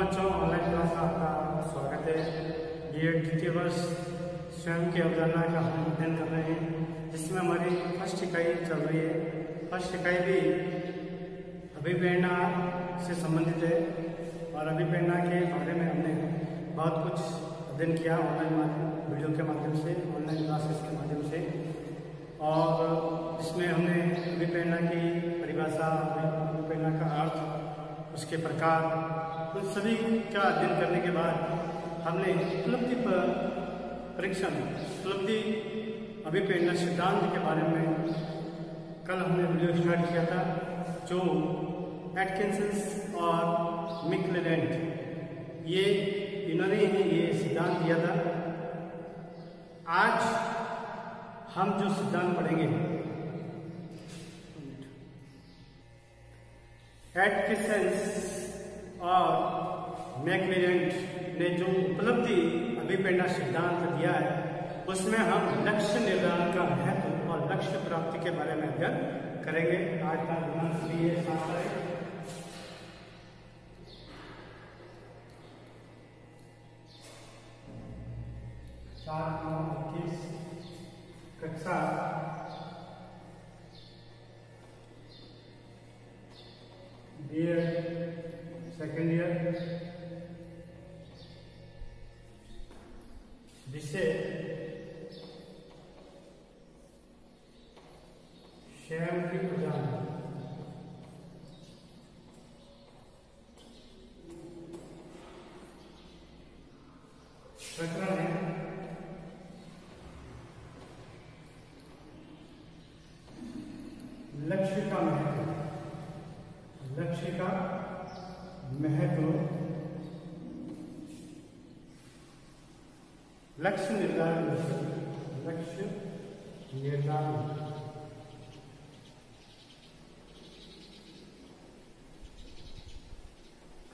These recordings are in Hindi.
बच्चों, ऑनलाइन क्लास में आपका स्वागत है। बीएड द्वितीय वर्ष स्वयं की अवधारणा का हम अध्ययन कर रहे हैं, जिसमें हमारी फर्स्ट इकाई चल रही है। फर्स्ट इकाई भी अभिप्रेरणा से संबंधित है और अभिप्रेरणा के बारे में हमने बहुत कुछ अध्ययन किया ऑनलाइन वीडियो के माध्यम से, ऑनलाइन क्लासेस के माध्यम से। और इसमें हमने अभिप्रेरणा की परिभाषा, अभिप्रेरणा का अर्थ, उसके प्रकार, उन सभी का अध्ययन करने के बाद हमने उपलब्धि परीक्षण, उपलब्धि अभिप्रेरणा सिद्धांत के बारे में कल हमने वीडियो स्टार्ट किया था, जो एटकिंसन और मैक्लेलैंड इन्होंने ही ये सिद्धांत दिया था। आज हम जो सिद्धांत पढ़ेंगे, एटकिंसन और मैक्लेलैंड ने जो उपलब्धि अभिप्रेरणा सिद्धांत दिया है, उसमें हम लक्ष्य निर्धारण का महत्व और लक्ष्य प्राप्ति के बारे में अध्ययन करेंगे। आज का दिनांक भी है 7/9/21, कक्षा बीएड सेकेंड ईयर, विषय स्वयं की अवधारणा। प्रकरण है लक्ष्य का महत्व। लक्ष्य का महत्व, लक्ष्य निर्धारण, लक्ष्य निर्धारण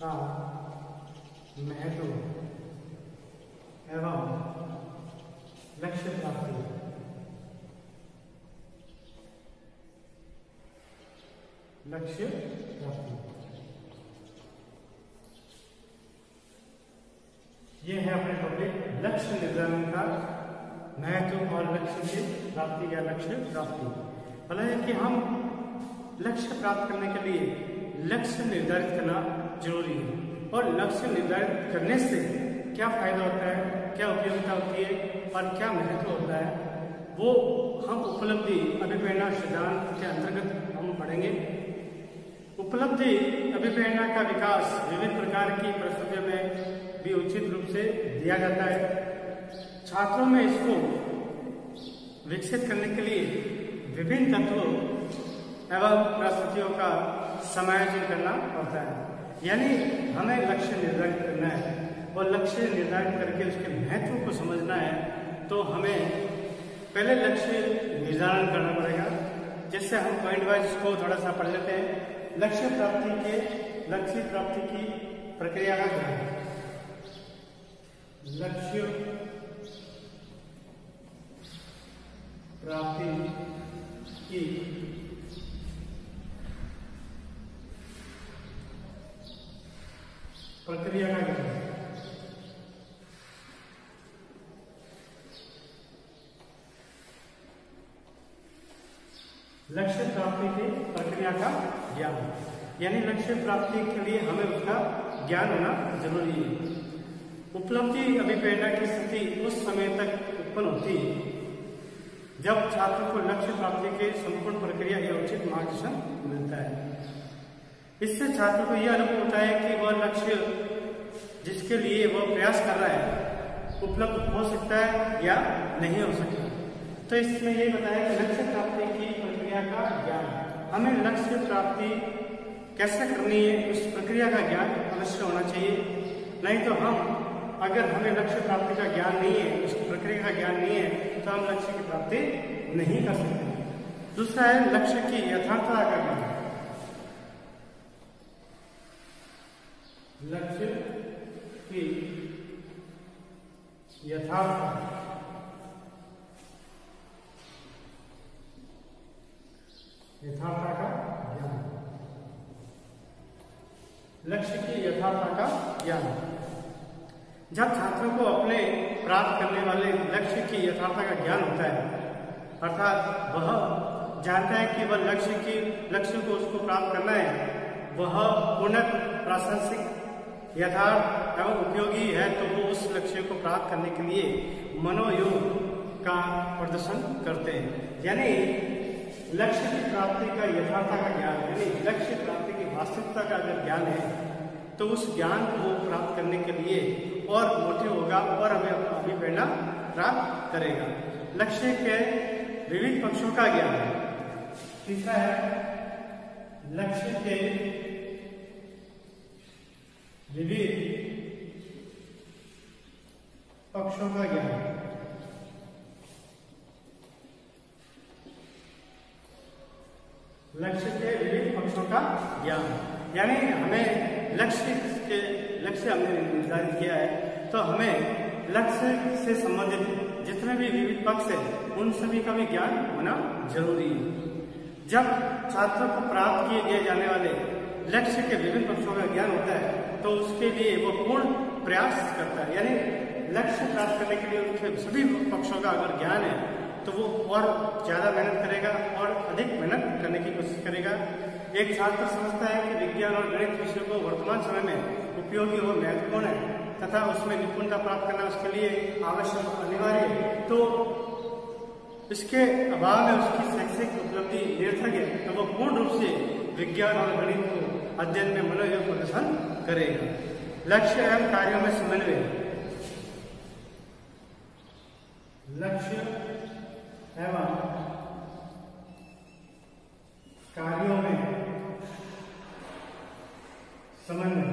का महत्व एवं लक्ष्य प्राप्ति। लक्ष्य प्राप्ति ये है अपने टॉपिक, लक्ष्य निर्धारण का महत्व और लक्ष्य की प्राप्ति या लक्ष्य प्राप्ति। भला है कि हम लक्ष्य प्राप्त करने के लिए लक्ष्य निर्धारित करना जरूरी है, और लक्ष्य निर्धारित करने से क्या फायदा होता है, क्या उपयोगिता होती है और क्या महत्व होता है, वो हम उपलब्धि अभिप्रेरणा सिद्धांत के अंतर्गत हम पढ़ेंगे। उपलब्धि अभिप्रेरणा का विकास विभिन्न प्रकार की परिस्थितियों में भी उचित रूप से दिया जाता है। छात्रों में इसको विकसित करने के लिए विभिन्न तत्वों एवं परिस्थितियों का समायोजन करना पड़ता है। यानी हमें लक्ष्य निर्धारित करना है, और लक्ष्य निर्धारित करके उसके महत्व को समझना है, तो हमें पहले लक्ष्य निर्धारण करना पड़ेगा। जिससे हम पॉइंट वाइज इसको थोड़ा सा पढ़ लेते हैं। लक्ष्य प्राप्ति की प्रक्रिया का क्या है? लक्ष्य प्राप्ति की प्रक्रिया का क्या है? लक्ष्य प्राप्ति की प्रक्रिया का ज्ञान, यानी लक्ष्य प्राप्ति के लिए हमें उसका ज्ञान होना जरूरी है। उपलब्धि अभिप्रेरणा की स्थिति उस समय तक उत्पन्न होती है जब छात्र को लक्ष्य प्राप्ति के संपूर्ण प्रक्रिया या उचित मार्गदर्शन मिलता है। इससे छात्र को यह अनुभव होता है कि वह लक्ष्य जिसके लिए वह प्रयास कर रहा है उपलब्ध हो सकता है या नहीं हो सकता। तो इसमें यही बताया कि लक्ष्य प्राप्ति की प्रक्रिया का ज्ञान, हमें लक्ष्य प्राप्ति कैसे करनी है उस प्रक्रिया का ज्ञान अवश्य होना चाहिए। नहीं तो अगर हमें लक्ष्य प्राप्ति to ज्ञान नहीं है, उस प्रक्रिया का ज्ञान नहीं है, तो हम लक्ष्य की प्राप्ति नहीं कर सकते। दूसरा है लक्ष्य की यथार्थता का ज्ञान। लक्ष्य की यथार्थता, यथार्थता का ज्ञान। लक्ष्य की यथार्थता का ज्ञान। जब छात्रों को अपने प्राप्त करने वाले लक्ष्य की यथार्थता का ज्ञान होता है, अर्थात वह जानता है कि वह लक्ष्य को उसको प्राप्त करना है, वह उन्नत, प्रासंगिक, यथार्थ एवं उपयोगी है, तो वो उस लक्ष्य को प्राप्त करने के लिए मनोयोग का प्रदर्शन करते हैं। यानी लक्ष्य की प्राप्ति का यथार्थता का ज्ञान, यानी लक्ष्य प्राप्ति की वास्तविकता का अगर ज्ञान है तो उस ज्ञान को प्राप्त करने के लिए और मोटिव होगा और हमें अभिप्रेरणा प्राप्त करेगा। लक्ष्य के विविध पक्षों का ज्ञान है। तीसरा है लक्ष्य के विविध पक्षों का ज्ञान। लक्ष्य के विविध पक्षों का ज्ञान यानी हमें लक्ष्य हमने निर्धारित किया है, तो हमें लक्ष्य से संबंधित जितने भी विविध पक्ष है उन सभी का भी ज्ञान होना जरूरी है। जब छात्रों को प्राप्त किए गए जाने वाले लक्ष्य के विभिन्न पक्षों का ज्ञान होता है तो उसके लिए वो पूर्ण प्रयास करता है, यानी लक्ष्य प्राप्त करने के लिए उसके सभी पक्षों का अगर ज्ञान है तो वो और ज्यादा मेहनत करेगा और अधिक मेहनत करने की कोशिश करेगा। एक छात्र समझता है कि विज्ञान और गणित विषय को वर्तमान समय में उपयोगी और महत्वपूर्ण है तथा उसमें निपुणता प्राप्त करना उसके लिए आवश्यक अनिवार्य है, तो इसके अभाव में उसकी शैक्षिक उपलब्धि निरर्थक है, तो वो पूर्ण रूप से विज्ञान और गणित को अध्ययन में मनोयोग प्रदर्शन करेगा। लक्ष्य एवं कार्यों में समन्वय। लक्ष्य एवं कार्यों में समन्वय।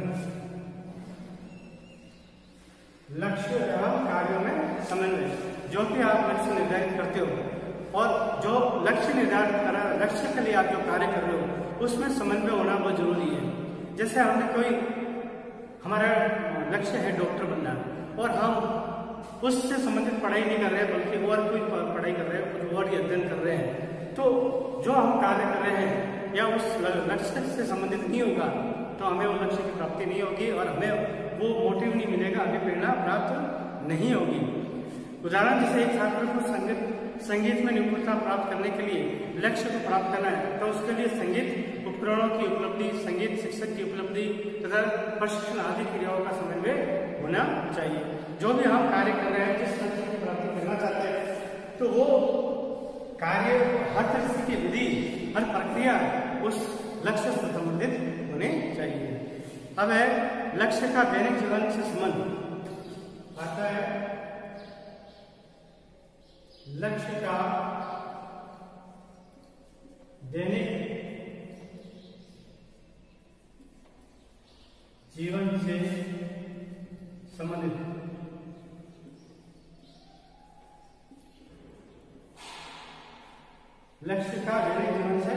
लक्ष्य एवं कार्यों में समन्वय, जो कि आप लक्ष्य निर्धारित करते हो और जो लक्ष्य निर्धारित करा लक्ष्य के लिए आप जो कार्य कर रहे हो उसमें समन्वय होना बहुत जरूरी है। जैसे हमने हमारा लक्ष्य है डॉक्टर बनना और हम उससे संबंधित पढ़ाई नहीं कर रहे हैं बल्कि और कोई पढ़ाई कर रहे हैं, कुछ और अध्ययन कर रहे हैं, तो जो हम कार्य कर रहे हैं या उस लक्ष्य से संबंधित नहीं होगा तो हमें वो लक्ष्य की प्राप्ति नहीं होगी और हमें वो मोटिव नहीं मिलेगा, हमें प्रेरणा प्राप्त नहीं होगी। उदाहरण जैसे एक छात्र को संगीत में निपुणता प्राप्त करने के लिए लक्ष्य को प्राप्त करना है तो उसके लिए संगीत उपकरणों की उपलब्धि, संगीत शिक्षक की उपलब्धि तथा प्रशिक्षण आदि क्रियाओं का समन्वय होना चाहिए। जो भी हम कार्य कर रहे हैं, जिस लक्ष्य की प्राप्ति करना चाहते हैं, तो वो कार्य, हर तरह की विधि, हर प्रक्रिया उस लक्ष्य से संबंधित होनी चाहिए। अब है लक्ष्य का दैनिक जीवन से संबंध। आता है लक्ष्य का दैनिक जीवन से संबंधित। लक्ष्य का दैनिक जीवन से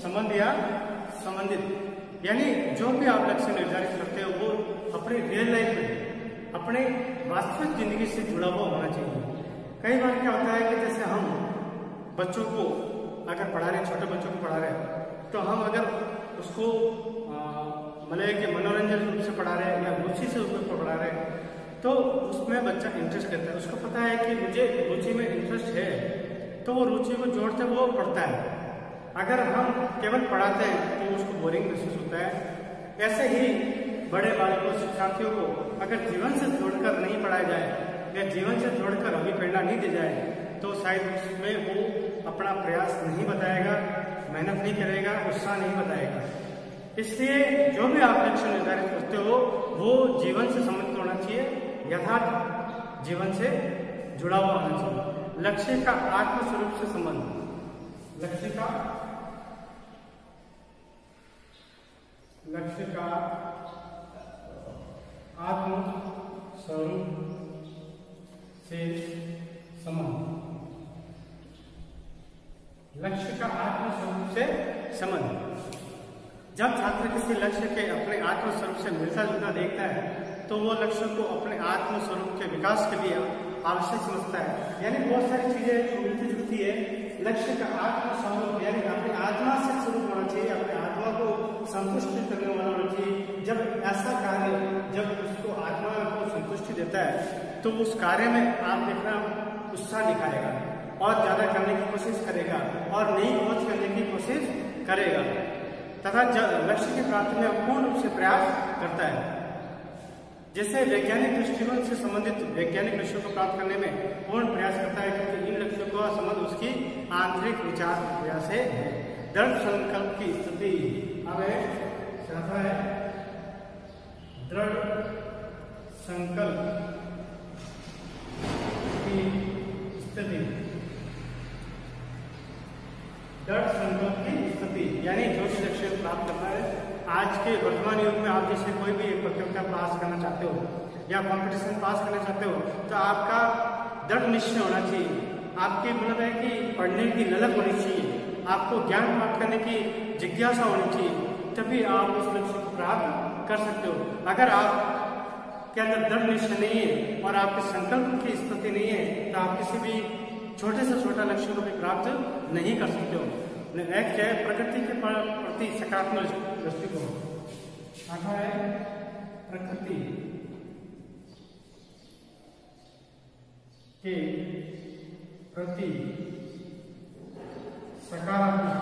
संबंध या संबंधित, यानी जो भी आप लक्ष्य निर्धारित करते हो वो अपनी रियल लाइफ में, अपने वास्तविक जिंदगी से जुड़ा हुआ होना चाहिए। कई बार क्या होता है कि जैसे हम बच्चों को अगर पढ़ा रहे, छोटे बच्चों को पढ़ा रहे, तो हम अगर उसको मतलब कि मनोरंजन रूप से पढ़ा रहे हैं या रुचि से उसको पढ़ा रहे हैं तो उसमें बच्चा इंटरेस्ट लेता है, उसको पता है कि मुझे रुचि में इंटरेस्ट है, तो वो रुचि को जोड़ते वो पढ़ता है। अगर हम केवल पढ़ाते हैं तो उसको बोरिंग महसूस होता है। ऐसे ही बड़े बालकों, शिक्षार्थियों को अगर जीवन से जोड़कर नहीं पढ़ाया जाए या जीवन से जोड़कर अभिप्रेरणा नहीं दी जाए तो शायद उसमें वो अपना प्रयास नहीं बताएगा, मेहनत नहीं करेगा, उत्साह नहीं बताएगा। इसलिए जो भी आप लक्ष्य निर्धारित करते हो वो जीवन से संबंधित होना चाहिए, यथार्थ जीवन से जुड़ा हुआ होना चाहिए। लक्ष्य का आत्मस्वरूप से संबंध। लक्ष्य का आत्मस्वरूप से संबंध। लक्ष्य का आत्मस्वरूप से संबंध। जब छात्र किसी लक्ष्य के अपने आत्मस्वरूप से मिलता जुलता देखता है तो वो लक्ष्य को अपने आत्मस्वरूप के विकास के लिए आवश्यक समझता है। यानी बहुत सारी चीजें जो मिलती जुलती है लक्ष्य का आत्मा स्वरूप यानी अपनी आत्मा से शुरू होना चाहिए, अपने आत्मा को संतुष्टि करने वाला होना चाहिए। जब ऐसा कार्य जब उसको आत्मा को संतुष्टि देता है तो उस कार्य में आप देखना उत्साह दिखाएगा और ज्यादा करने की कोशिश करेगा और नई खोज करने की कोशिश करेगा तथा लक्ष्य की प्राप्ति में पूर्ण रूप से प्रयास करता है। जैसे वैज्ञानिक दृष्टिकोण से संबंधित वैज्ञानिक लक्ष्यों को प्राप्त करने में पूर्ण प्रयास करता है, क्योंकि इन लक्ष्यों का संबंध उसकी आंतरिक विचार क्रिया से है। दृढ़ संकल्प की स्थिति हमें चाहता है, दृढ़ संकल्प की स्थिति, दृढ़ संकल्प की स्थिति यानी जो भी लक्ष्य प्राप्त करना है। आज के वर्तमान युग में आप जैसे कोई भी एक प्रतियोगिता पास करना चाहते हो या कंपटीशन पास करना चाहते हो तो आपका दृढ़ निश्चय होना चाहिए। आपके मतलब है कि पढ़ने की ललक होनी चाहिए, आपको ज्ञान प्राप्त करने की जिज्ञासा होनी चाहिए, तभी आप उस लक्ष्य को प्राप्त कर सकते हो। अगर आप के अंदर दृढ़ निश्चय नहीं है और आपके संकल्प की स्थिति नहीं है तो आप किसी भी छोटे से छोटा लक्ष्य को भी प्राप्त नहीं कर सकते हो। एक है प्रकृति के प्रति सकारात्मक दृष्टिकोण, आता है प्रकृति के प्रति सकारात्मक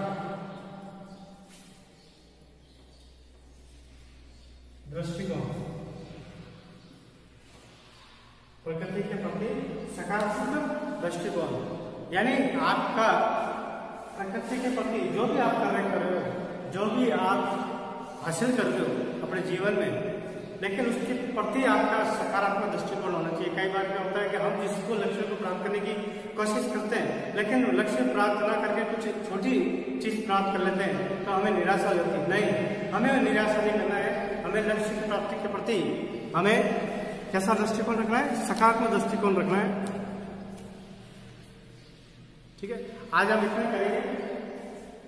दृष्टिकोण, प्रकृति के प्रति सकारात्मक दृष्टिकोण यानी आपका प्रकृति के प्रति जो भी आप कार्य कर रहे हो, जो भी आप हासिल कर रहे हो अपने जीवन में, लेकिन उसके प्रति आपका सकारात्मक दृष्टिकोण होना चाहिए। कई बार क्या होता है कि हम जिसको लक्ष्य को प्राप्त करने की कोशिश करते हैं लेकिन लक्ष्य प्राप्त ना करके कुछ छोटी चीज प्राप्त कर लेते हैं तो हमें निराशा हो जाती है। नहीं, हमें निराशा नहीं करना है, हमें लक्ष्य की प्राप्ति के प्रति हमें कैसा दृष्टिकोण रखना है, सकारात्मक दृष्टिकोण रखना है। ठीक है, आज हम इतना करेंगे।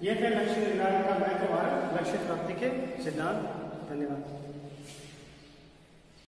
यह थे लक्ष्य निर्धारण का महत्व और लक्ष्य प्राप्ति के सिद्धांत। धन्यवाद।